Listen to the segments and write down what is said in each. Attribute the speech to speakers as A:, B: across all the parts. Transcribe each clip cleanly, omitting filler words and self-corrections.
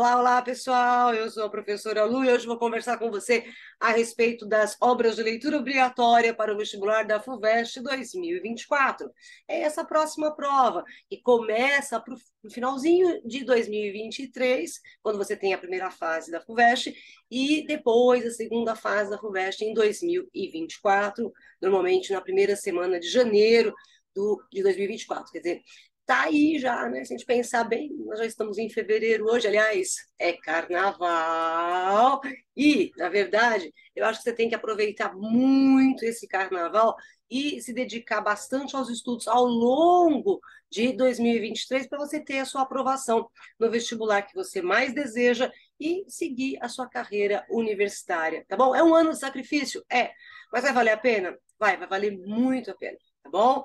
A: Olá, olá, pessoal. Eu sou a professora Lu e hoje vou conversar com você a respeito das obras de leitura obrigatória para o vestibular da FUVEST 2024. É essa próxima prova, que começa para o finalzinho de 2023, quando você tem a primeira fase da FUVEST, e depois a segunda fase da FUVEST em 2024, normalmente na primeira semana de janeiro de 2024. Quer dizer, tá aí já, né? Se a gente pensar bem, nós já estamos em fevereiro hoje, aliás, é carnaval. E, na verdade, eu acho que você tem que aproveitar muito esse carnaval e se dedicar bastante aos estudos ao longo de 2023 para você ter a sua aprovação no vestibular que você mais deseja e seguir a sua carreira universitária, tá bom? É um ano de sacrifício? É, mas vai valer a pena? Vai valer muito a pena, tá bom?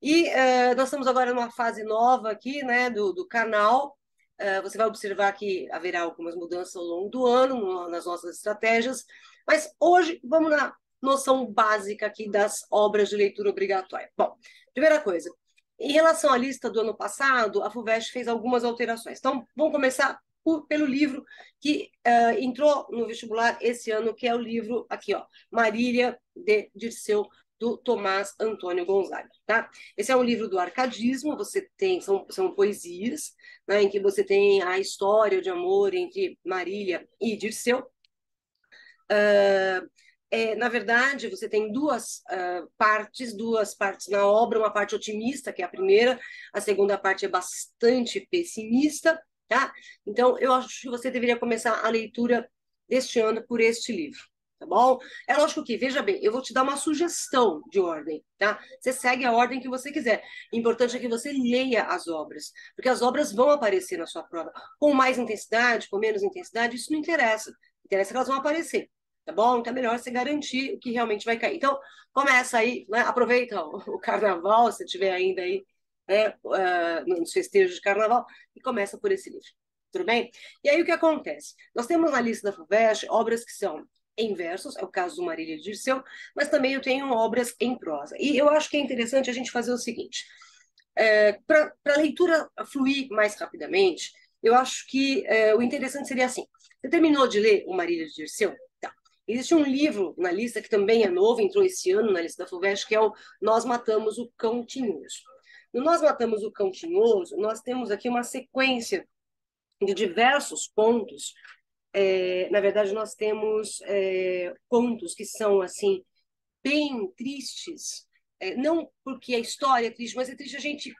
A: E nós estamos agora numa fase nova aqui, né, do canal. Você vai observar que haverá algumas mudanças ao longo do ano nas nossas estratégias, mas hoje vamos na noção básica aqui das obras de leitura obrigatória. Bom, primeira coisa, em relação à lista do ano passado, a FUVEST fez algumas alterações. Então, vamos começar pelo livro que entrou no vestibular esse ano, que é o livro aqui, ó, Marília de Dirceu, do Tomás Antônio Gonzaga, tá? Esse é um livro do arcadismo, você tem, são poesias, né, em que você tem a história de amor entre Marília e Dirceu. Na verdade, você tem duas partes na obra, uma parte otimista, que é a primeira, a segunda parte é bastante pessimista, tá? Então, eu acho que você deveria começar a leitura deste ano por este livro, tá bom? É lógico que, veja bem, eu vou te dar uma sugestão de ordem, tá? Você segue a ordem que você quiser. O importante é que você leia as obras, porque as obras vão aparecer na sua prova. Com mais intensidade, com menos intensidade, isso não interessa. Interessa que elas vão aparecer, tá bom? Então é melhor você garantir o que realmente vai cair. Então, começa aí, né? Aproveita o carnaval, se tiver ainda aí, né, nos festejos de carnaval, e começa por esse livro. Tudo bem? E aí o que acontece? Nós temos na lista da FUVEST obras que são em versos, é o caso do Marília de Dirceu, mas também eu tenho obras em prosa. E eu acho que é interessante a gente fazer o seguinte: para a leitura fluir mais rapidamente, eu acho que o interessante seria assim: você terminou de ler o Marília de Dirceu? Tá. Existe um livro na lista que também é novo, entrou esse ano na lista da FUVEST, que é o Nós Matamos o Cão Tinhoso. No Nós Matamos o Cão Tinhoso, nós temos aqui uma sequência de diversos contos. Na verdade, nós temos contos que são assim bem tristes, não porque a história é triste, mas é triste a gente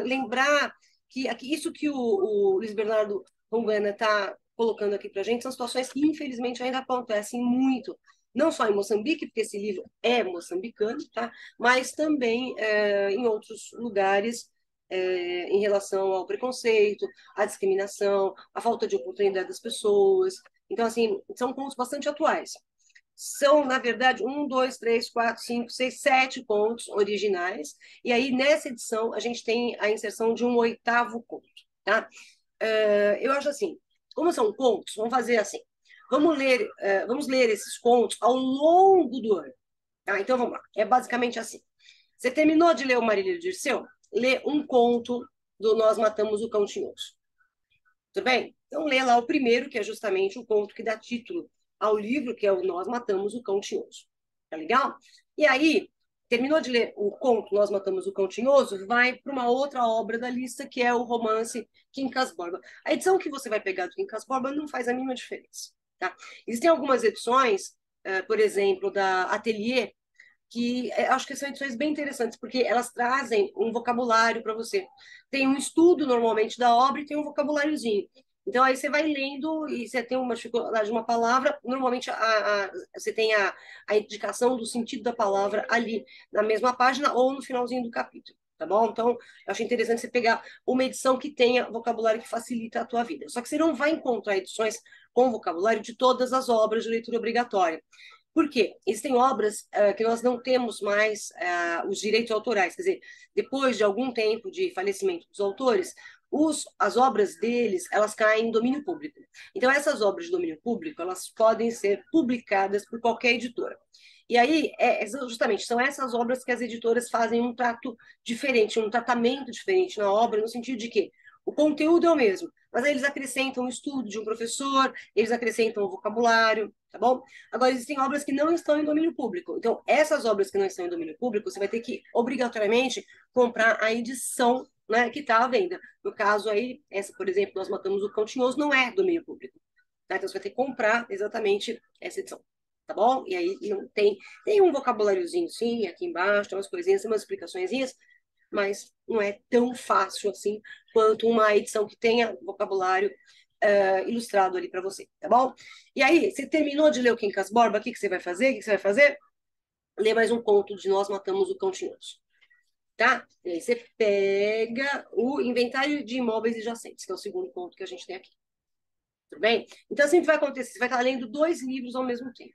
A: lembrar que isso que o Luiz Bernardo Rongana está colocando aqui para a gente são situações que, infelizmente, ainda acontecem muito, não só em Moçambique, porque esse livro é moçambicano, tá? Mas também em outros lugares, em relação ao preconceito, à discriminação, à falta de oportunidade das pessoas. Então, assim, são contos bastante atuais. São, na verdade, um, dois, três, quatro, cinco, seis, sete contos originais. E aí, nessa edição, a gente tem a inserção de um oitavo conto, tá? Eu acho assim, como são contos, vamos fazer assim. Vamos ler esses contos ao longo do ano. Tá? Então, vamos lá. É basicamente assim. Você terminou de ler o Marília de Dirceu? Lê um conto do Nós Matamos o Cão Tinhoso. Tudo bem? Então, lê lá o primeiro, que é justamente o conto que dá título ao livro, que é o Nós Matamos o Cão Tinhoso. Tá legal? E aí, terminou de ler o conto Nós Matamos o Cão Tinhoso, vai para uma outra obra da lista, que é o romance Quincas Borba. A edição que você vai pegar do Quincas Borba não faz a mínima diferença. Tá? Existem algumas edições, por exemplo, da Atelier, que acho que são edições bem interessantes, porque elas trazem um vocabulário para você. Tem um estudo, normalmente, da obra e tem um vocabuláriozinho. Então, aí você vai lendo e você tem uma dificuldade de uma palavra, normalmente você tem a indicação do sentido da palavra ali na mesma página ou no finalzinho do capítulo, tá bom? Então, eu acho interessante você pegar uma edição que tenha vocabulário que facilita a tua vida. Só que você não vai encontrar edições com vocabulário de todas as obras de leitura obrigatória. Por quê? Existem obras que nós não temos mais os direitos autorais, quer dizer, depois de algum tempo de falecimento dos autores, as obras deles, elas caem em domínio público. Então, essas obras de domínio público, elas podem ser publicadas por qualquer editora. E aí, justamente, são essas obras que as editoras fazem um trato diferente, um tratamento diferente na obra, no sentido de que O conteúdo é o mesmo, mas aí eles acrescentam o estudo de um professor, eles acrescentam o vocabulário, tá bom? Agora, existem obras que não estão em domínio público. Então, essas obras que não estão em domínio público, você vai ter que, obrigatoriamente, comprar a edição, né, que está à venda. No caso aí, essa, por exemplo, Nós Matamos o Cão Tinhoso, não é domínio público. Tá? Então, você vai ter que comprar exatamente essa edição. Tá bom? E aí não tem um vocabuláriozinho, sim, aqui embaixo, tem umas coisinhas, umas explicaçõezinhas, mas não é tão fácil assim quanto uma edição que tenha vocabulário ilustrado ali para você, tá bom? E aí, você terminou de ler o Quincas Borba, o que você vai fazer? O que você vai fazer? Ler mais um conto de Nós Matamos o Cão Tinhoso, tá? E aí você pega o Inventário de Imóveis Adjacentes, que é o segundo conto que a gente tem aqui. Tudo bem? Então, sempre vai acontecer, você vai estar lendo 2 livros ao mesmo tempo.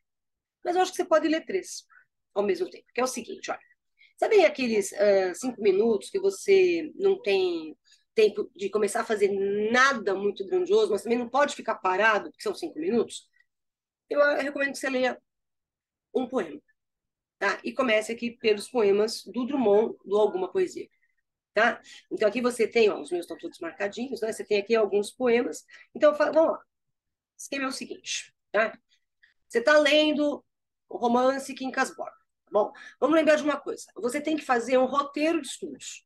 A: Mas eu acho que você pode ler 3 ao mesmo tempo, que é o seguinte, olha. Sabe aqueles 5 minutos que você não tem tempo de começar a fazer nada muito grandioso, mas também não pode ficar parado, porque são 5 minutos? Eu recomendo que você leia um poema, tá? E comece aqui pelos poemas do Drummond, do Alguma Poesia, tá? Então aqui você tem, ó, os meus estão todos marcadinhos, né? Você tem aqui alguns poemas. Então, vamos lá. O esquema é o seguinte, tá? Você está lendo o romance Quincas Borba. Bom, vamos lembrar de uma coisa. Você tem que fazer um roteiro de estudos,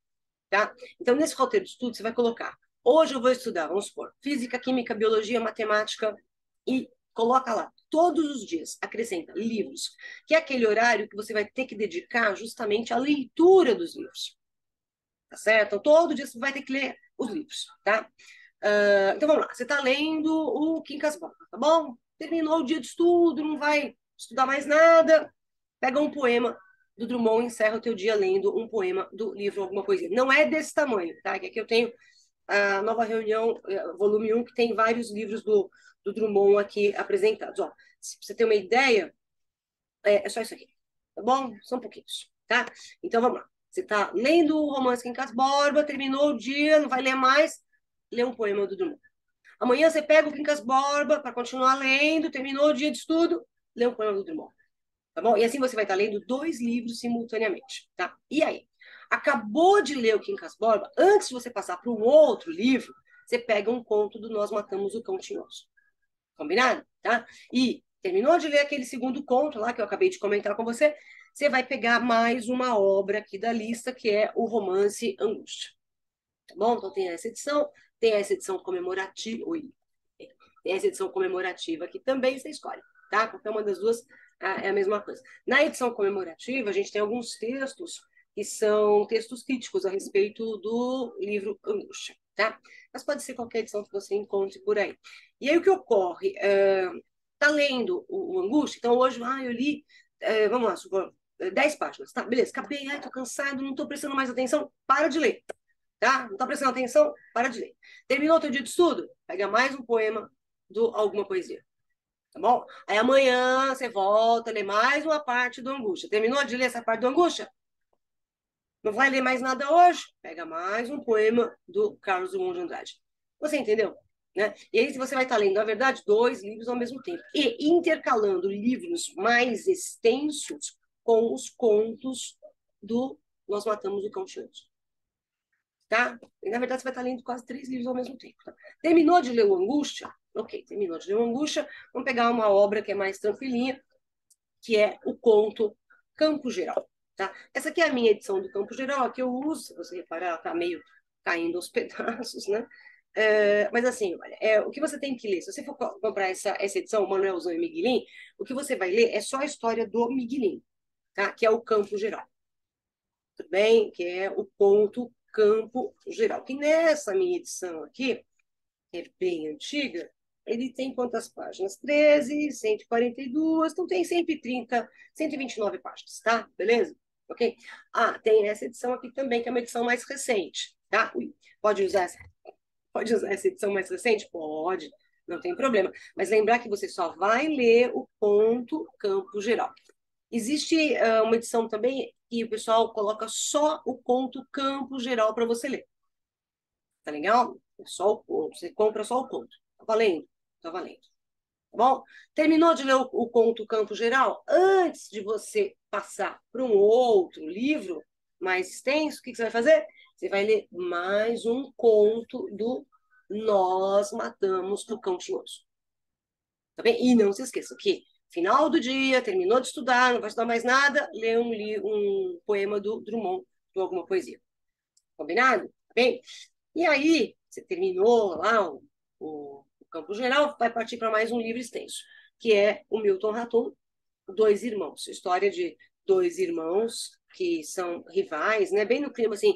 A: tá? Então, nesse roteiro de estudos, você vai colocar: hoje eu vou estudar, vamos supor, física, química, biologia, matemática, e coloca lá, todos os dias, acrescenta livros, que é aquele horário que você vai ter que dedicar justamente à leitura dos livros, tá certo? Então, todo dia você vai ter que ler os livros, tá? Então, vamos lá. Você está lendo o Quincas Borba, tá bom? Terminou o dia de estudo, não vai estudar mais nada, pega um poema do Drummond e encerra o teu dia lendo um poema do livro Alguma Coisinha. Não é desse tamanho, tá? Que aqui eu tenho a Nova Reunião, volume 1, que tem vários livros do Drummond aqui apresentados. Ó, se você ter uma ideia, é só isso aqui, tá bom? São pouquinhos, tá? Então, vamos lá. Você está lendo o romance Quincas Borba, terminou o dia, não vai ler mais, lê um poema do Drummond. Amanhã você pega o Quincas Borba para continuar lendo, terminou o dia de estudo, lê um poema do Drummond. Tá bom? E assim você vai estar lendo 2 livros simultaneamente, tá? E aí? Acabou de ler o Quincas Borba, antes de você passar para um outro livro, você pega um conto do Nós Matamos o Cão Tinhoso. Combinado? Tá? E terminou de ler aquele segundo conto lá que eu acabei de comentar com você, você vai pegar mais uma obra aqui da lista, que é o romance Angústia. Tá bom? Então tem essa edição comemorativa, tem essa edição comemorativa aqui também, você escolhe, tá? Qualquer uma das duas é a mesma coisa. Na edição comemorativa, a gente tem alguns textos que são textos críticos a respeito do livro Angústia, tá? Mas pode ser qualquer edição que você encontre por aí. E aí o que ocorre? Tá lendo o Angústia, então hoje, eu li, vamos lá, supor, 10 páginas, tá? Beleza, acabei, tô cansado, não tô prestando mais atenção, para de ler. Tá? Não tá prestando atenção? Para de ler. Terminou o teu dia de estudo? Pega mais um poema do Alguma Poesia. Tá bom? Aí amanhã você volta, lê mais uma parte do Angústia. Terminou de ler essa parte do Angústia? Não vai ler mais nada hoje? Pega mais um poema do Carlos Drummond de Andrade. Você entendeu? Né? E aí você vai estar lendo, na verdade, 2 livros ao mesmo tempo. E intercalando livros mais extensos com os contos do Nós Matamos o Cão Tinhoso. Tá? E, na verdade, você vai estar lendo quase 3 livros ao mesmo tempo. Tá? Terminou de ler o Angústia? Ok, terminou de ler o Angústia. Vamos pegar uma obra que é mais tranquilinha, que é o conto Campo Geral. Tá? Essa aqui é a minha edição do Campo Geral, a que eu uso. Se você reparar, ela está meio caindo aos pedaços, né? Mas assim, olha, o que você tem que ler, se você for comprar essa edição, o Manuelzão e Miguelin, o que você vai ler é só a história do Miguelin, tá? Que é o Campo Geral. Tudo bem? Que é o ponto Campo Geral. Que nessa minha edição aqui, que é bem antiga, ele tem quantas páginas? 13, 142, então tem 130, 129 páginas, tá? Beleza? Ok? Tem essa edição aqui também, que é uma edição mais recente, tá? Pode usar essa edição mais recente? Pode, não tem problema. Mas lembrar que você só vai ler o ponto Campo Geral. Existe uma edição também que o pessoal coloca só o conto Campo Geral para você ler. Tá legal? É só o conto. Você compra só o conto. Tá valendo? Tá valendo. Tá bom? Terminou de ler o conto Campo Geral? Antes de você passar para um outro livro mais extenso, o que você vai fazer? Você vai ler mais um conto do Nós Matamos o Cão Tinhoso. Tá bem? E não se esqueça que final do dia, terminou de estudar, não vai estudar mais nada, lê um poema do Drummond, ou alguma poesia. Combinado? Tá bem? E aí, você terminou lá o campo geral, vai partir para mais um livro extenso, que é o Milton Raton, Dois Irmãos. História de dois irmãos que são rivais, né? Bem no clima, assim,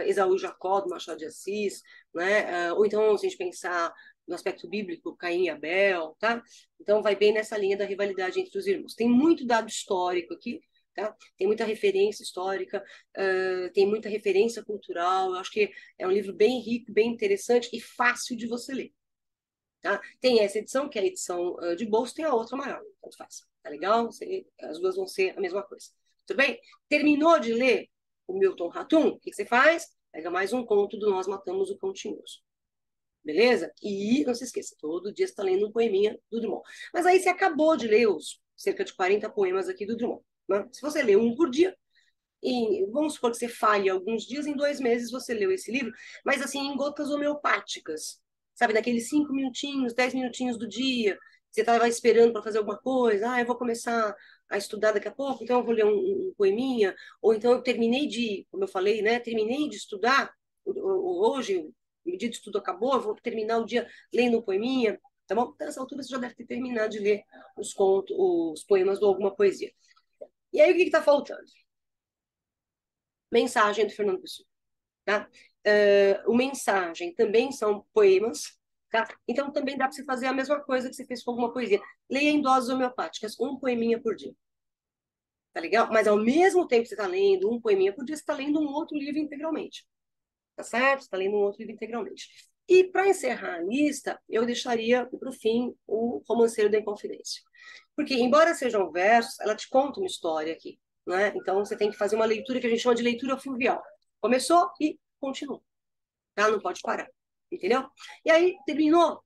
A: Esaú e Jacó, do Machado de Assis, né? Ou então, se a gente pensar no aspecto bíblico, Caim e Abel, tá? Então, vai bem nessa linha da rivalidade entre os irmãos. Tem muito dado histórico aqui, tá? Tem muita referência histórica, tem muita referência cultural. Eu acho que é um livro bem rico, bem interessante e fácil de você ler. Tá? Tem essa edição, que é a edição de bolso, tem a outra maior, tanto faz. Tá legal? As duas vão ser a mesma coisa. Tudo bem? Terminou de ler o Milton Ratum? O que você faz? Pega mais um conto do Nós Matamos o Cão Tinhoso. Beleza? E não se esqueça, todo dia você está lendo um poeminha do Drummond. Mas aí você acabou de ler os cerca de 40 poemas aqui do Drummond. Né? Se você lê um por dia, e vamos supor que você falhe alguns dias, em 2 meses você leu esse livro, mas assim, em gotas homeopáticas, sabe, naqueles 5 minutinhos, 10 minutinhos do dia, você estava esperando para fazer alguma coisa, eu vou começar a estudar daqui a pouco, então eu vou ler um poeminha, ou então eu terminei de, como eu falei, né, terminei de estudar, hoje o dia de estudo acabou, eu vou terminar o dia lendo um poeminha, tá bom? Então, nessa altura você já deve ter terminado de ler os contos, os poemas ou alguma poesia. E aí o que está faltando? Mensagem do Fernando Pessoa, tá? O Mensagem também são poemas, tá? Então também dá para você fazer a mesma coisa que você fez com alguma poesia. Leia em doses homeopáticas, um poeminha por dia. Tá legal? Mas ao mesmo tempo que você está lendo um poeminha por dia, você está lendo um outro livro integralmente. Tá certo? Você está lendo um outro livro integralmente. E para encerrar a lista, eu deixaria para o fim o Romanceiro da Inconfidência. Porque, embora sejam versos, ela te conta uma história aqui. Né? Então, você tem que fazer uma leitura que a gente chama de leitura fluvial. Começou e continua. Tá? Não pode parar. Entendeu? E aí, terminou.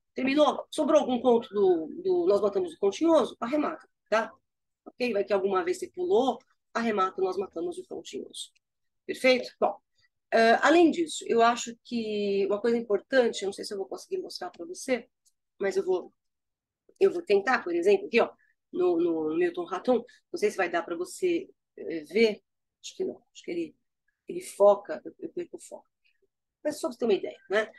A: Sobrou algum ponto do Nós Matamos o Continhoso? Arremata. Tá? Ok? Vai que alguma vez você pulou, arremata, Nós Matamos o Continhoso. Perfeito? Bom, além disso, eu acho que uma coisa importante, eu não sei se eu vou conseguir mostrar para você, mas eu vou tentar, por exemplo, aqui, ó, no Milton Raton, não sei se vai dar para você ver, acho que não, acho que ele foca, eu perco o foco. Mas só para você ter uma ideia, né?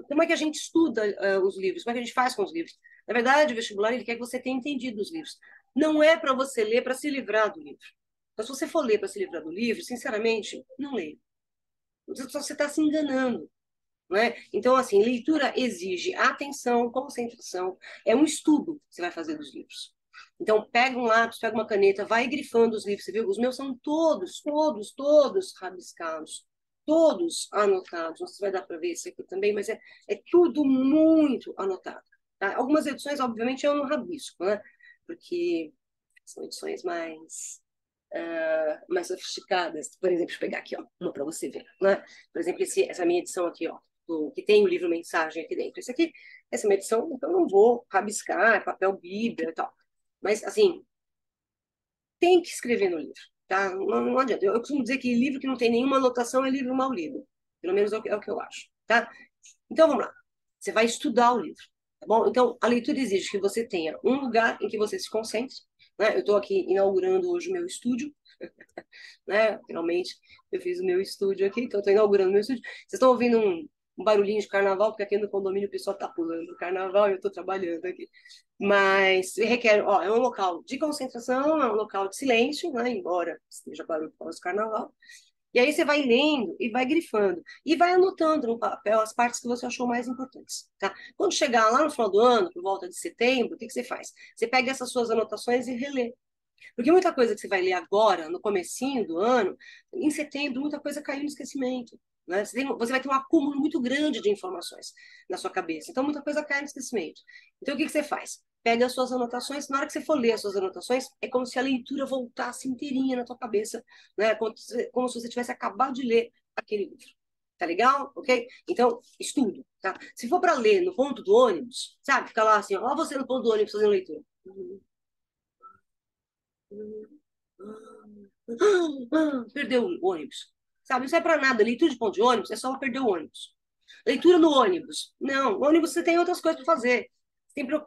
A: Como é que a gente estuda os livros? Como é que a gente faz com os livros? Na verdade, o vestibular ele quer que você tenha entendido os livros. Não é para você ler para se livrar do livro. Então, se você for ler para se livrar do livro, sinceramente, não leia. Você está se enganando. Né? Então, assim, leitura exige atenção, concentração. É um estudo que você vai fazer dos livros. Então, pega um lápis, pega uma caneta, vai grifando os livros. Você viu? Os meus são todos rabiscados, todos anotados. Não sei se vai dar para ver isso aqui também, mas é tudo muito anotado. Tá? Algumas edições, obviamente, eu não rabisco, né? Porque são edições mais sofisticadas. Por exemplo, deixa eu pegar aqui, ó, uma para você ver. Né? Por exemplo, essa minha edição aqui, ó, que tem o livro Mensagem aqui dentro. Essa é uma edição, então eu não vou rabiscar, papel bíblia e tal. Mas, assim, tem que escrever no livro, tá? Não adianta. Eu costumo dizer que livro que não tem nenhuma anotação é livro mal lido. Pelo menos é o que eu acho, tá? Então, vamos lá. Você vai estudar o livro, tá bom? Então, a leitura exige que você tenha um lugar em que você se concentre, né? Eu estou aqui inaugurando hoje o meu estúdio, né? Finalmente eu fiz o meu estúdio aqui, então estou inaugurando o meu estúdio. Vocês estão ouvindo um barulhinho de carnaval, porque aqui no condomínio o pessoal está pulando o carnaval e eu estou trabalhando aqui. Mas requer, ó, é um local de concentração, é um local de silêncio, né? Embora esteja barulho por causa do carnaval. E aí você vai lendo e vai grifando. E vai anotando no papel as partes que você achou mais importantes, tá? Quando chegar lá no final do ano, por volta de setembro, o que você faz? Você pega essas suas anotações e relê. Porque muita coisa que você vai ler agora, no comecinho do ano, em setembro, muita coisa caiu no esquecimento. Né? Você vai ter um acúmulo muito grande de informações na sua cabeça. Então, muita coisa cai no esquecimento. Então, o que você faz? Pega as suas anotações. Na hora que você for ler as suas anotações, é como se a leitura voltasse inteirinha na tua cabeça, né? Como se você tivesse acabado de ler aquele livro. Tá legal? Ok? Então, estudo. Tá? Se for para ler no ponto do ônibus, sabe? Fica lá assim, ó, você no ponto do ônibus fazendo leitura. Perdeu o ônibus. sabe? Não serve para nada. Leitura de ponto de ônibus é só para perder o ônibus. Leitura no ônibus. Não, no ônibus você tem outras coisas para fazer.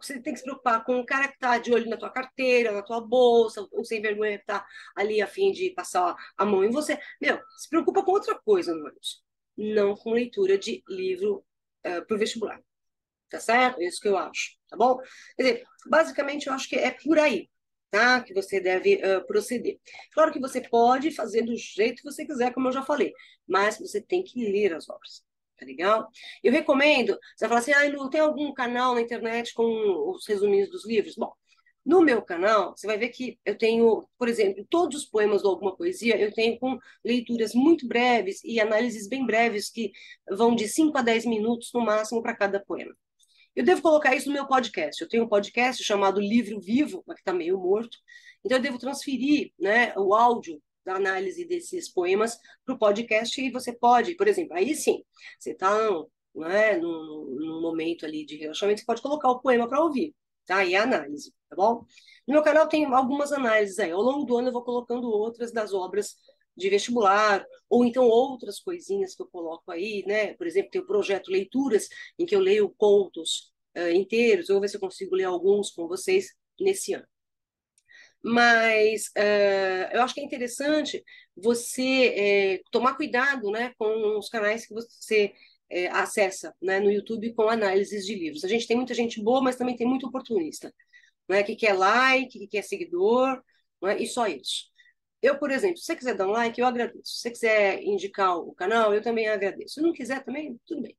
A: Você tem que se preocupar com o cara que está de olho na tua carteira, na tua bolsa, ou sem vergonha que está ali a fim de passar a mão em você. Meu, se preocupa com outra coisa no ônibus. Não com leitura de livro para o vestibular. Tá certo? É isso que eu acho, tá bom? Quer dizer, basicamente eu acho que é por aí, tá? Que você deve proceder. Claro que você pode fazer do jeito que você quiser, como eu já falei, mas você tem que ler as obras. Tá legal? Eu recomendo, você vai falar assim, ah, Lu, tem algum canal na internet com os resuminhos dos livros? Bom, no meu canal, você vai ver que eu tenho, por exemplo, todos os poemas do Alguma Poesia, eu tenho com leituras muito breves e análises bem breves, que vão de 5 a 10 minutos no máximo para cada poema. Eu devo colocar isso no meu podcast. Eu tenho um podcast chamado Livro Vivo, mas que está meio morto. Então, eu devo transferir, né, o áudio da análise desses poemas para o podcast e você pode, por exemplo, aí sim, você está né, num momento ali de relaxamento, você pode colocar o poema para ouvir, tá? E a análise, tá bom? No meu canal tem algumas análises aí. Ao longo do ano eu vou colocando outras das obras de vestibular, ou então outras coisinhas que eu coloco aí, né? Por exemplo, tem o projeto Leituras, em que eu leio contos inteiros, eu vou ver se eu consigo ler alguns com vocês nesse ano. Mas eu acho que é interessante você tomar cuidado, né, com os canais que você acessa, né, no YouTube com análises de livros. A gente tem muita gente boa, mas também tem muito oportunista, né, que quer like, que quer seguidor, né, e só isso. Eu, por exemplo, se você quiser dar um like, eu agradeço. Se você quiser indicar o canal, eu também agradeço. Se não quiser também, tudo bem.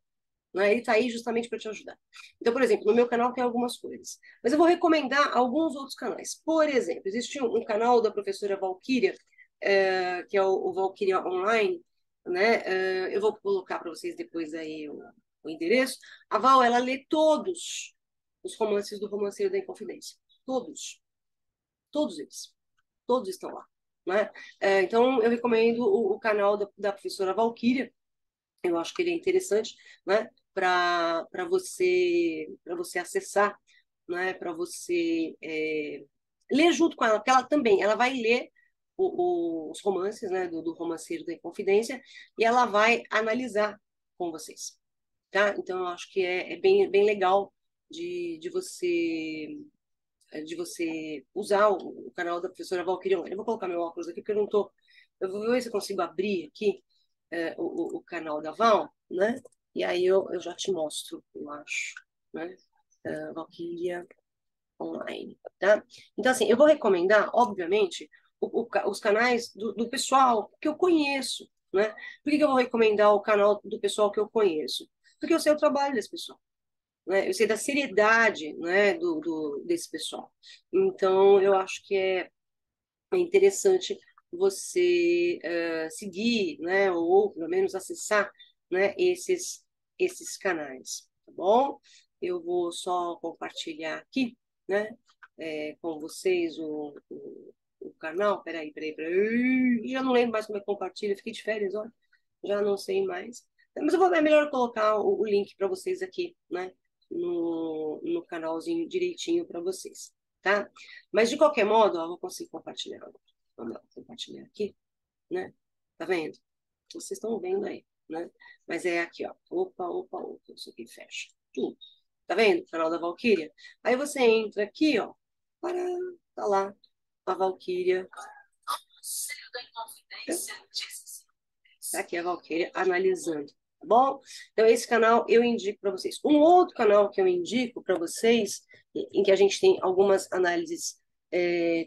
A: Né? Ele está aí justamente para te ajudar. Então, por exemplo, no meu canal tem algumas coisas. Mas eu vou recomendar alguns outros canais. Por exemplo, existe um canal da professora Valquíria, que é o Valquíria Online, né? Eu vou colocar para vocês depois aí o endereço. A Val, ela lê todos os romances do Romanceiro da Inconfidência. Todos. Todos eles. Todos estão lá. Né? Então, eu recomendo o canal da professora Valquíria. Eu acho que ele é interessante, né? Para você acessar, né? Para você ler junto com ela, porque ela também ela vai ler os romances, né? Do Romanceiro da Inconfidência e ela vai analisar com vocês, tá? Então eu acho que é bem legal de você usar o canal da professora Valquíria Online. Eu vou colocar meu óculos aqui porque eu não tô. Eu vou ver se eu consigo abrir aqui o canal da Val, né? E aí eu já te mostro, eu acho, né? Valkyria Online, tá? Então, assim, eu vou recomendar, obviamente, os canais do pessoal que eu conheço, né? Por que eu vou recomendar o canal do pessoal que eu conheço? Porque eu sei o trabalho desse pessoal, né? Eu sei da seriedade, né, desse pessoal. Então, eu acho que é interessante você seguir, né, ou pelo menos acessar, né, esses canais, tá bom? Eu vou só compartilhar aqui, né, com vocês o canal. Peraí. Já não lembro mais como é que compartilha, fiquei de férias, olha, já não sei mais. Mas é melhor colocar o link para vocês aqui, né, no canalzinho direitinho para vocês, tá? Mas de qualquer modo, ó, eu vou conseguir compartilhar agora. Vamos lá, compartilhar aqui, né? Tá vendo? Vocês estão vendo aí, né? Mas é aqui, ó. Opa. Isso aqui fecha. Tudo. Tá vendo? Canal da Valquíria. Aí você entra aqui, ó. Para, tá lá. A Valquíria. Tá aqui a Valquíria analisando. Tá bom? Então, esse canal eu indico para vocês. Um outro canal que eu indico para vocês, em que a gente tem algumas análises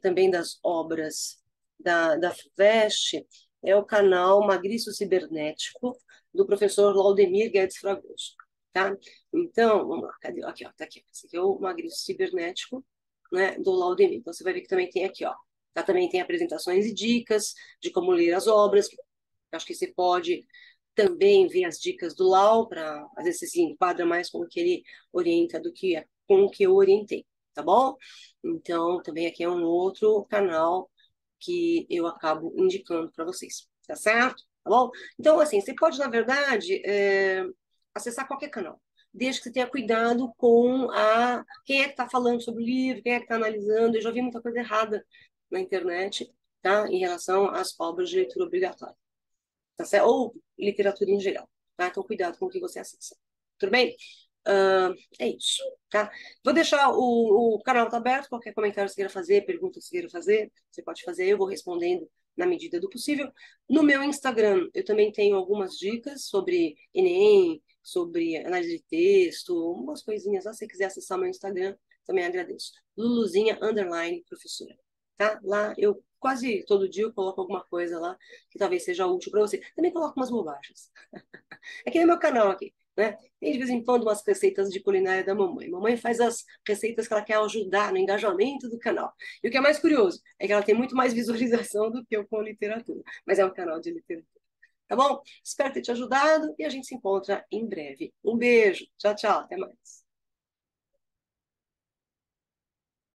A: também das obras da FUVEST, é o canal Magriço Cibernético, do professor Laudemir Guedes Fragoso. Tá? Então, vamos lá, cadê? Aqui, ó, tá aqui. Esse aqui é o Magriço Cibernético, né, do Laudemir. Então, você vai ver que também tem aqui, ó. Tá? Também tem apresentações e dicas de como ler as obras. Acho que você pode também ver as dicas do Lau, para às vezes você se enquadra mais com o que ele orienta do que com o que eu orientei, tá bom? Então, também aqui é um outro canal que eu acabo indicando para vocês, tá certo? Tá bom? Então, assim, você pode, na verdade, acessar qualquer canal, desde que você tenha cuidado com quem é que está falando sobre o livro, quem é que está analisando. Eu já vi muita coisa errada na internet, tá? Em relação às obras de leitura obrigatória. tá certo? Ou literatura em geral, tá? Então, cuidado com o que você acessa. Tudo bem? É isso, tá? Vou deixar o canal tá aberto, qualquer comentário que você queira fazer, pergunta que você queira fazer, você pode fazer, eu vou respondendo na medida do possível. No meu Instagram, eu também tenho algumas dicas sobre Enem, sobre análise de texto, umas coisinhas lá. Se você quiser acessar meu Instagram, também agradeço. Luluzinha, underline, professora. Tá? Lá eu quase todo dia eu coloco alguma coisa lá que talvez seja útil para você. Também coloco umas bobagens. É que nem meu canal aqui, né? Tem de vez em quando umas receitas de culinária da mamãe. Mamãe faz as receitas que ela quer ajudar no engajamento do canal. E o que é mais curioso é que ela tem muito mais visualização do que eu com literatura. Mas é um canal de literatura. Tá bom? Espero ter te ajudado e a gente se encontra em breve. Um beijo. Tchau, tchau. Até mais.